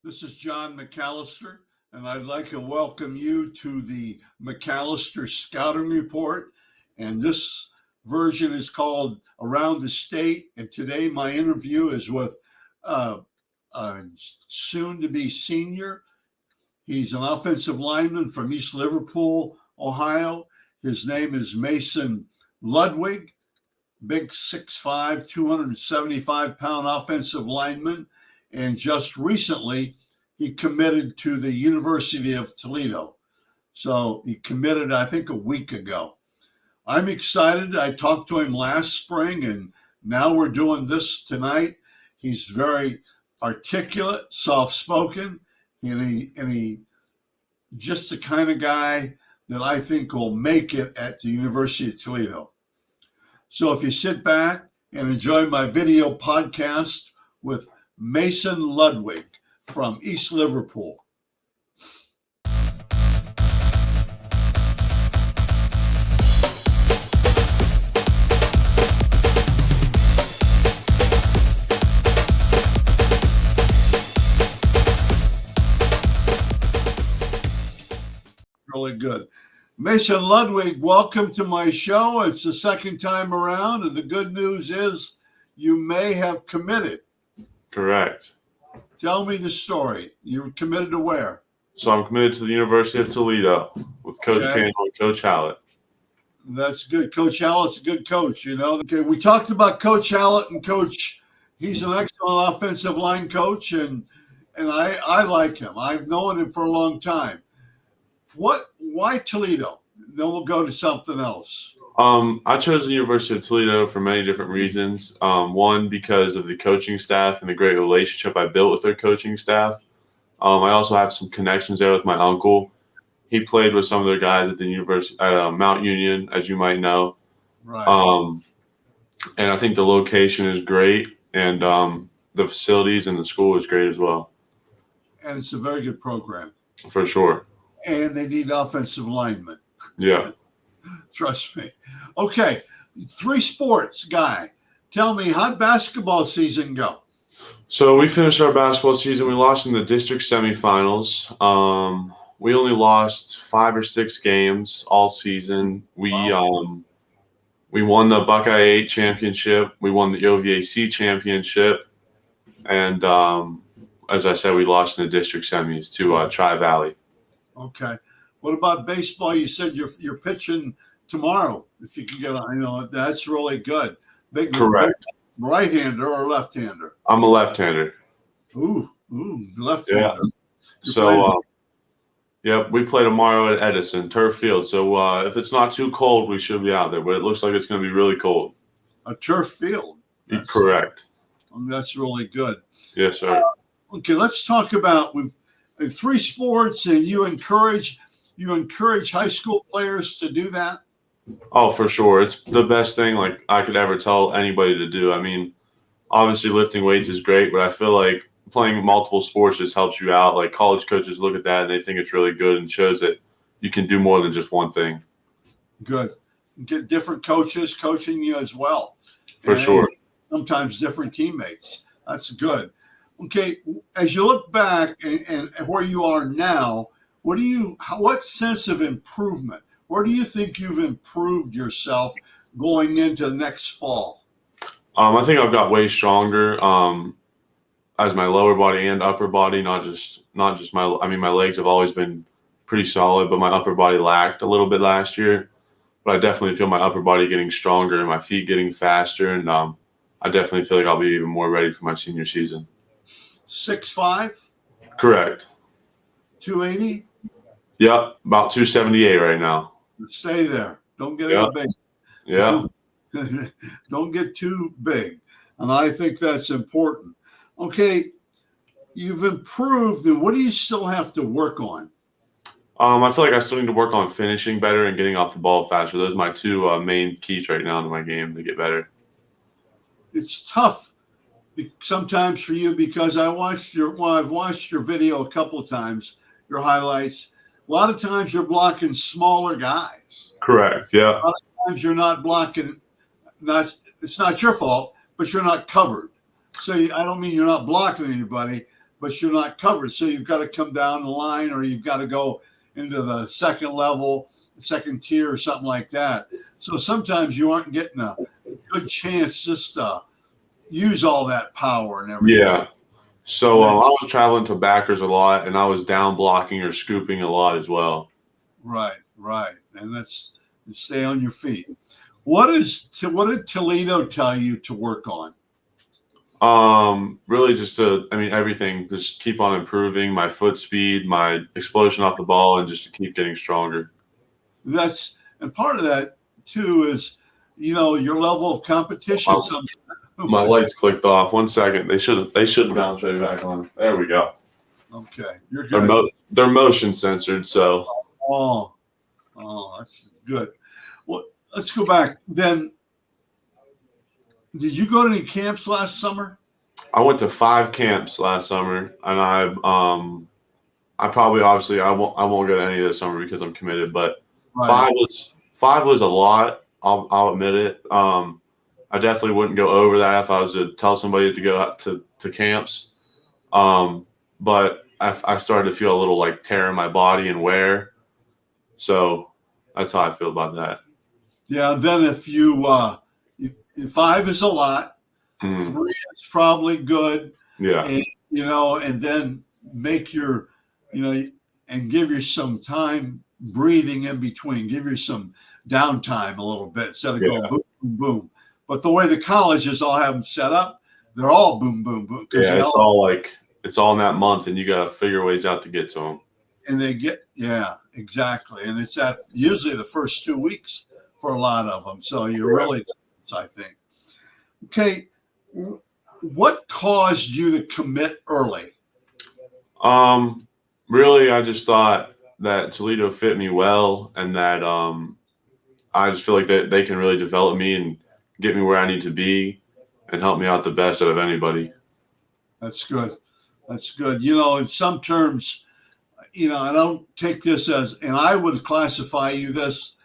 This is John McAllister, and I'd like to welcome you to the McAllister Scouting Report. And this version is called Around the State. And today my interview is with a soon-to-be senior. He's an offensive lineman from East Liverpool, Ohio. His name is Mason Ludwig, big 6'5", 275-pound offensive lineman. And just recently, he committed to the University of Toledo. So he committed, I think, a week ago. I'm excited. I talked to him last spring, and now we're doing this tonight. He's very articulate, soft-spoken, and he just the kind of guy that I think will make it at the University of Toledo. So if you sit back and enjoy my video podcast with Mason Ludwig from East Liverpool. Really good. Mason Ludwig, welcome to my show. It's the second time around, and the good news is you may have committed. Correct. Tell me the story. You're committed to where? So I'm committed to the University of Toledo with Coach Campbell and Coach Hallett. That's good. Coach Hallett's a good coach, you know. Okay, we talked about Coach Hallett and Coach. He's an excellent offensive line coach, and I like him. I've known him for a long time. Why Toledo? Then we'll go to something else. I chose the University of Toledo for many different reasons. One, because of the coaching staff and the great relationship I built with their coaching staff. I also have some connections there with my uncle. He played with some of their guys at the university at Mount Union, as you might know. Right. And I think the location is great, and the facilities and the school is great as well. And it's a very good program. For sure. And they need offensive linemen. Yeah. Trust me. Okay, three sports guy. Tell me, how'd basketball season go? So we finished our basketball season. We lost in the district semifinals. We only lost 5 or 6 games all season. We won the Buckeye 8 championship. We won the OVAC championship. And as I said, we lost in the district semis to Tri-Valley. Okay. What about baseball? You said you're pitching tomorrow. If you can get on, that's really good. Correct. Right-hander or left-hander? I'm a left-hander. Ooh, left-hander. Yeah. We play tomorrow at Edison Turf Field. So if it's not too cold, we should be out there. But it looks like it's going to be really cold. A turf field. Correct. That's really good. Yes, sir. Okay, let's talk about we've 3 sports, and you encourage high school players to do that? Oh, for sure. It's the best thing like I could ever tell anybody to do. I mean, obviously lifting weights is great, but I feel like playing multiple sports just helps you out. Like college coaches look at that and they think it's really good and shows that you can do more than just one thing. Good. Get different coaches coaching you as well. For sure. Sometimes different teammates. That's good. Okay, as you look back and where you are now, what sense of improvement? Where do you think you've improved yourself going into the next fall? I think I've got way stronger as my lower body and upper body, not just my legs have always been pretty solid, but my upper body lacked a little bit last year. But I definitely feel my upper body getting stronger and my feet getting faster, and I definitely feel like I'll be even more ready for my senior season. 6'5"? Correct. 280? Yep, about 278 right now. Stay there. Don't get any big. Yeah. Don't get too big. And I think that's important. Okay, you've improved. And what do you still have to work on? I feel like I still need to work on finishing better and getting off the ball faster. Those are my 2 main keys right now to my game to get better. It's tough sometimes for you because I've watched your video a couple of times, your highlights. A lot of times you're blocking smaller guys. Correct. Yeah. A lot of times you're not blocking. It's not your fault, but you're not covered. So I don't mean you're not blocking anybody, but you're not covered. So you've got to come down the line, or you've got to go into the second level, second tier, or something like that. So sometimes you aren't getting a good chance just to use all that power and everything. Yeah. So I was traveling to backers a lot, and I was down blocking or scooping a lot as well. Right. And that's stay on your feet. What did Toledo tell you to work on? Really everything. Just keep on improving my foot speed, my explosion off the ball, and just to keep getting stronger. And part of that too is, your level of competition. My lights clicked off. 1 second. They should bounce right back on. There we go. Okay, you're good. They're motion censored, so. Oh, that's good. Well, let's go back then. Did you go to any camps last summer? I went to 5 camps last summer, and I won't go to any this summer because I'm committed. But Right. five was a lot. I'll admit it. I definitely wouldn't go over that if I was to tell somebody to go out to camps. But I started to feel a little like tear in my body and wear. So that's how I feel about that. Yeah. And then if 5 is a lot, 3 is probably good. Yeah. And, and then make and give you some time breathing in between. Give you some downtime a little bit instead of going boom, boom, boom. But the way the colleges all have them set up, they're all boom, boom, boom. Yeah, it's all in that month, and you got to figure ways out to get to them. And exactly. And it's usually the first 2 weeks for a lot of them. So you're really, I think. Okay. What caused you to commit early? Really, I just thought that Toledo fit me well, and that I just feel like that they can really develop me and get me where I need to be and help me out the best out of anybody. That's good. In some terms, I don't take this and I would classify you this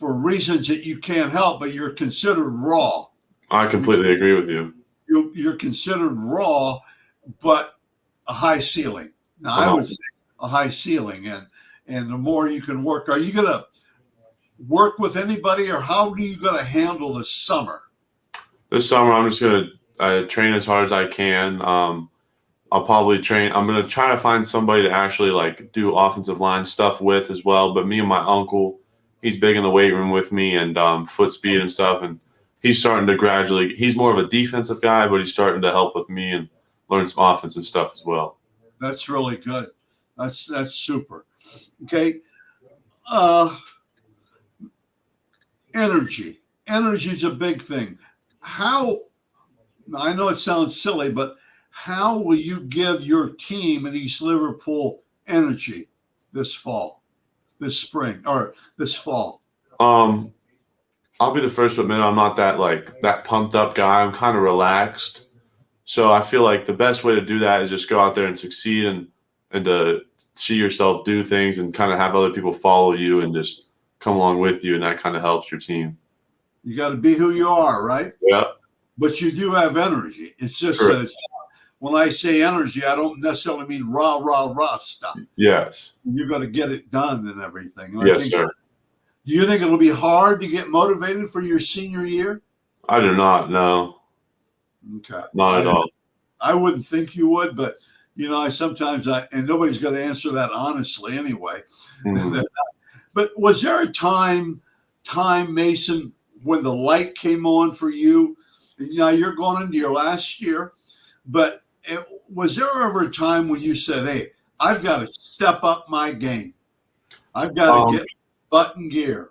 for reasons that you can't help, but you're considered raw. I completely agree with you. You're considered raw, but a high ceiling. Now, I would say a high ceiling, and the more you can work. Are you going to work with anybody, or how are you going to handle this summer? This summer, I'm just going to train as hard as I can. I'll probably train. I'm going to try to find somebody to actually do offensive line stuff with as well. But me and my uncle, he's big in the weight room with me and foot speed and stuff. And he's starting to he's more of a defensive guy, but he's starting to help with me and learn some offensive stuff as well. That's really good. That's super. Okay. Energy is a big thing. I know it sounds silly, but how will you give your team in East Liverpool energy this spring, or this fall? I'll be the first to admit I'm not that pumped up guy. I'm kind of relaxed. So I feel like the best way to do that is just go out there and succeed and to see yourself do things and kind of have other people follow you and just come along with you, and that kind of helps your team. You got to be who you are, right? Yeah. But you do have energy. It's just that when I say energy, I don't necessarily mean rah stuff. Yes. You've got to get it done and everything. And yes, sir. Do you think it'll be hard to get motivated for your senior year? I do not, no. Okay. Not at all. I wouldn't think you would, but I sometimes and nobody's going to answer that honestly anyway. Mm-hmm. But was there a time, Mason, when the light came on for you? Now you're going into your last year, but was there ever a time when you said, "Hey, I've got to step up my game. I've got to get butt in gear"?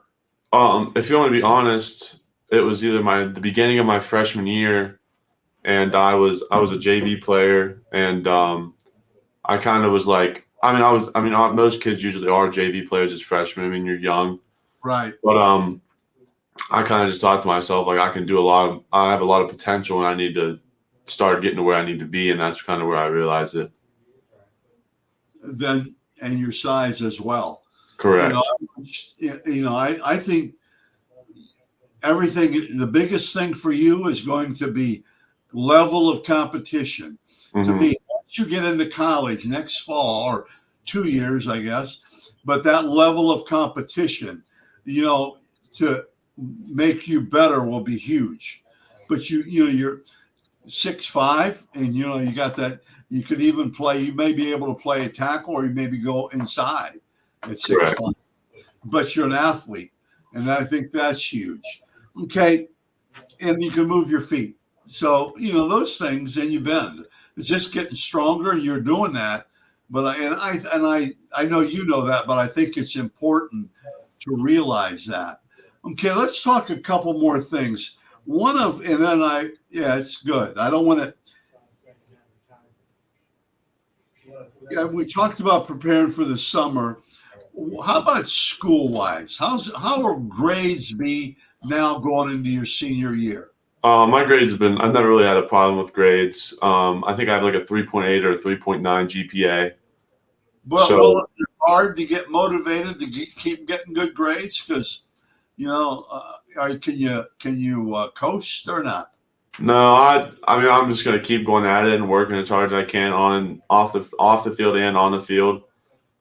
If you want to be honest, it was either the beginning of my freshman year, and I was a JV player, and I kind of was like, most kids usually are JV players as freshmen. I mean, you're young, right? But I kind of just thought to myself, I can do I have a lot of potential, and I need to start getting to where I need to be, and that's kind of where I realized it. Then, and your size as well. Correct. I think the biggest thing for you is going to be level of competition. Mm-hmm. To me, you get into college next fall or 2 years, I guess, but that level of competition, to make you better will be huge. But you're 6'5", and you got that. You could even play. You may be able to play a tackle, or you maybe go inside at 6'5". But you're an athlete, and I think that's huge. Okay, and you can move your feet. So those things, and you bend. It's just getting stronger, and you're doing that. But I know you know that, but I think it's important to realize that. Okay, let's talk a couple more things. It's good. I don't want to. Yeah, we talked about preparing for the summer. How about school-wise? How are grades be now going into your senior year? My grades have been. I've never really had a problem with grades. I think I have like a 3.8 or a 3.9 GPA. Well, it's hard to get motivated to keep getting good grades because, can you coast or not? No, I mean I'm just gonna keep going at it and working as hard as I can on and off the field and on the field.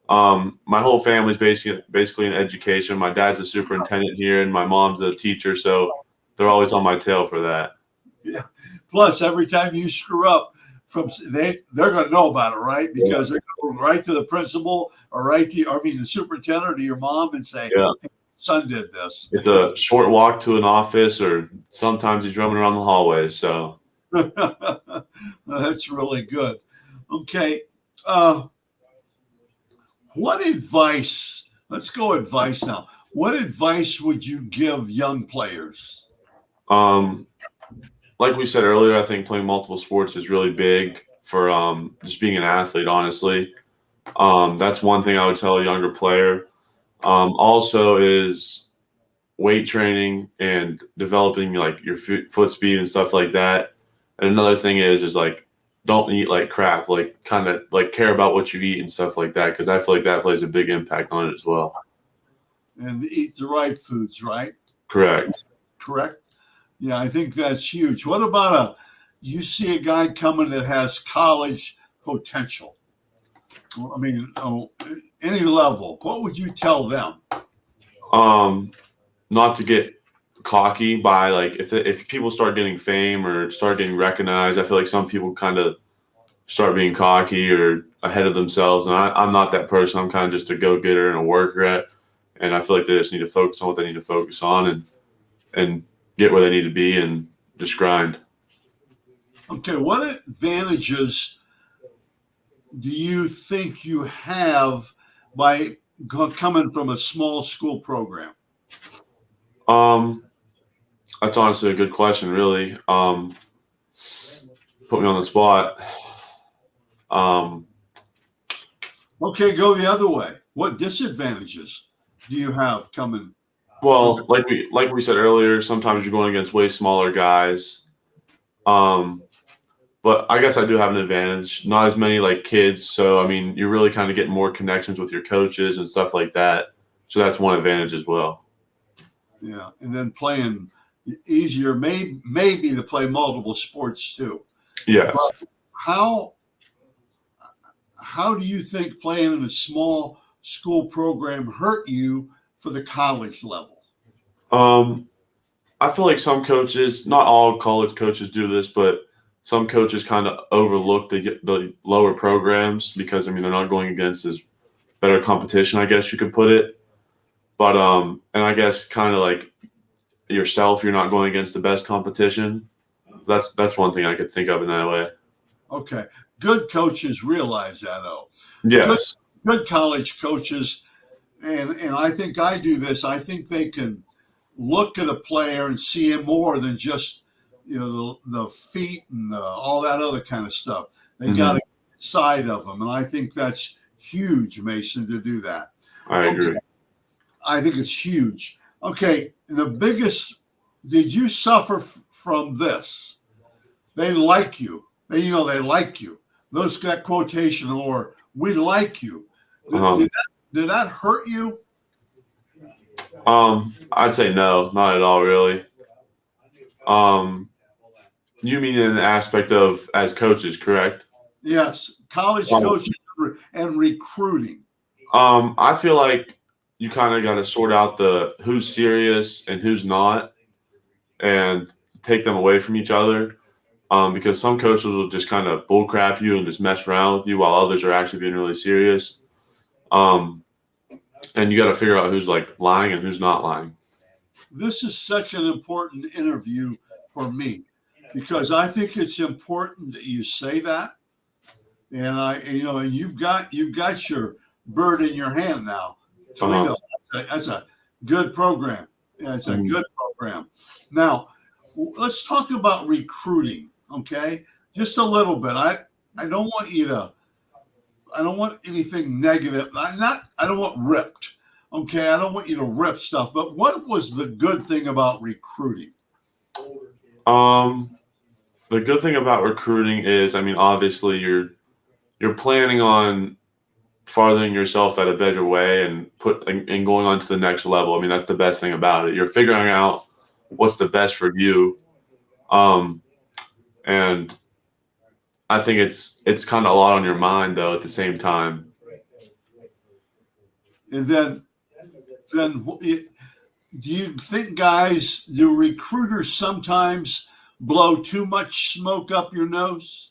My whole family's basically in education. My dad's a superintendent here, and my mom's a teacher, so they're always on my tail for that. Yeah. Plus, every time you screw up, they're going to know about it, right? Because they're going right to the principal or the superintendent or your mom and say, yeah. Hey, son did this. It's a short walk to an office, or sometimes he's roaming around the hallways. So that's really good. Okay. What advice? Let's go advice now. What advice would you give young players? Like we said earlier, I think playing multiple sports is really big for just being an athlete, honestly. That's one thing I would tell a younger player. Also is weight training and developing like your foot speed and stuff like that. And another thing is like don't eat like crap, like kind of like care about what you eat and stuff like that, because I feel like that plays a big impact on it as well. And eat the right foods, right? Correct. Yeah, I think that's huge. What about you see a guy coming that has college potential? I mean, any level. What would you tell them? Not to get cocky by like if people start getting fame or start getting recognized, I feel like some people kind of start being cocky or ahead of themselves, and I'm not that person. I'm kind of just a go-getter and a worker and I feel like they just need to focus on what they need to focus on and get where they need to be and just grind. Okay, what advantages do you think you have by coming from a small school program? That's honestly a good question, really. Put me on the spot. Okay, go the other way. What disadvantages do you have coming? Well, like we said earlier, sometimes you're going against way smaller guys. But I guess I do have an advantage. Not as many like kids, so I mean, you're really kind of getting more connections with your coaches and stuff like that. So that's one advantage as well. Yeah, and then playing easier, maybe to play multiple sports too. Yes. But how do you think playing in a small school program hurt you for the college level? I feel like some coaches, not all college coaches do this, but some coaches kind of overlook the lower programs because I mean they're not going against as better competition, I guess you could put it. But and I guess kind of like yourself, you're not going against the best competition. That's one thing I could think of in that way. Okay, good coaches realize that though. Yes. Good college coaches, and I think I do this. I think they can look at a player and see him more than just the feet and all that other kind of stuff. They got a side of them, and I think that's huge, Mason, to do that. I agree. Okay. I think it's huge. Okay, did you suffer from this? They like you. They like you. That quotation, or we like you. Did that hurt you? I'd say no, not at all, really. You mean in the aspect of as coaches, correct? Yes, college coaches and recruiting. I feel like you kind of got to sort out the who's serious and who's not, and take them away from each other. Because some coaches will just kind of bullcrap you and just mess around with you, while others are actually being really serious. And you got to figure out who's like lying and who's not lying. This is such an important interview for me because I think it's important that you say that. And and you've got your bird in your hand now. Toledo, that's a good program. Yeah, it's a good program. Now, let's talk about recruiting, okay? Just a little bit. I don't want you to. I don't want anything negative. I don't want ripped. Okay, I don't want you to rip stuff. But what was the good thing about recruiting? The good thing about recruiting is, I mean, obviously you're planning on farthering yourself at a better way and going on to the next level. I mean, that's the best thing about it. You're figuring out what's the best for you. And I think it's kind of a lot on your mind though at the same time. And then do you think do recruiters sometimes blow too much smoke up your nose?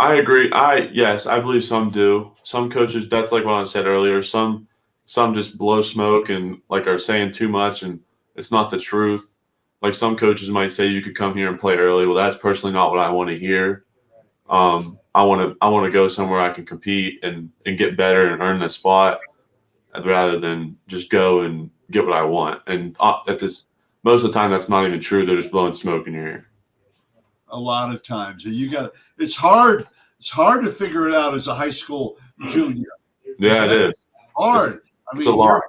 I agree. Yes, I believe some do. Some coaches, that's like what I said earlier. Some just blow smoke and like are saying too much, and it's not the truth. Like some coaches might say you could come here and play early. Well, that's personally not what I want to hear. I want to go somewhere I can compete and get better and earn the spot, rather than just go and get what I want. And most of the time, that's not even true. They're just blowing smoke in your ear. A lot of times, and it's hard. It's hard to figure it out as a high school junior. Yeah, it is hard. It's a lot.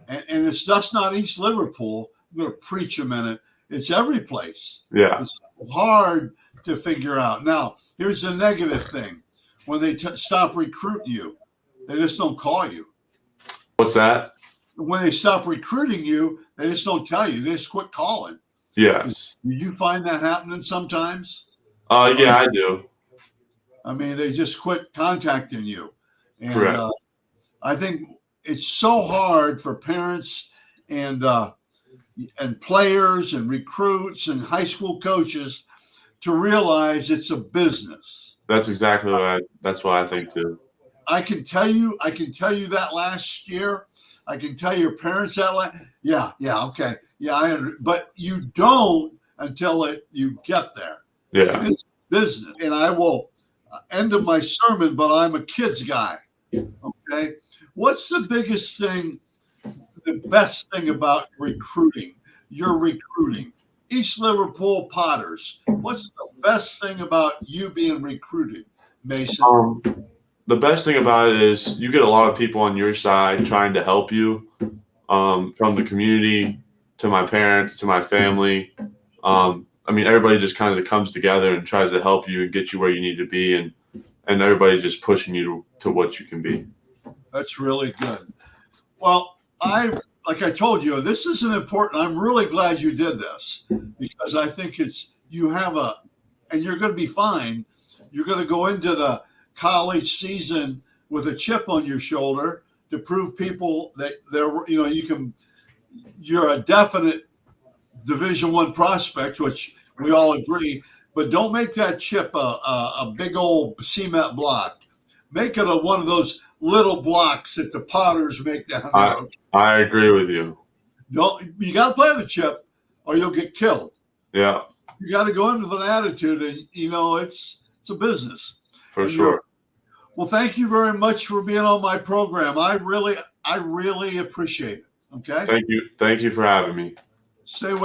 And it's just not East Liverpool. I'm going to preach a minute. It's every place. Yeah. It's hard to figure out. Now, here's the negative thing. When they stop recruiting you, they just don't call you. What's that? When they stop recruiting you, they just don't tell you. They just quit calling. Yes. Do you find that happening sometimes? Yeah, I do. I mean, they just quit contacting you. And correct. I think it's so hard for parents and players and recruits and high school coaches to realize it's a business. That's exactly that's what I think too. I can tell you that last year. I can tell your parents that yeah, okay. Yeah, but you don't until you get there. Yeah. It's business. And I will end of my sermon, but I'm a kids guy. Okay. What's the biggest thing, the best thing about recruiting? Your recruiting. East Liverpool Potters. What's the best thing about you being recruited, Mason? The best thing about it is you get a lot of people on your side trying to help you, from the community to my parents to my family. I mean, everybody just kind of comes together and tries to help you and get you where you need to be, and everybody's just pushing you to what you can be. That's really good. Well, like I told you, this is an important. I'm really glad you did this because I think and you're going to be fine. You're going to go into the college season with a chip on your shoulder to prove people that you're a definite Division I prospect, which we all agree. But don't make that chip a big old cement block. Make it one of those little blocks that the Potters make down there. I agree with you. You got to play the chip, or you'll get killed. Yeah. You got to go in with an attitude, and it's a business. For sure. Well, thank you very much for being on my program. I really appreciate it. Okay. Thank you for having me. Stay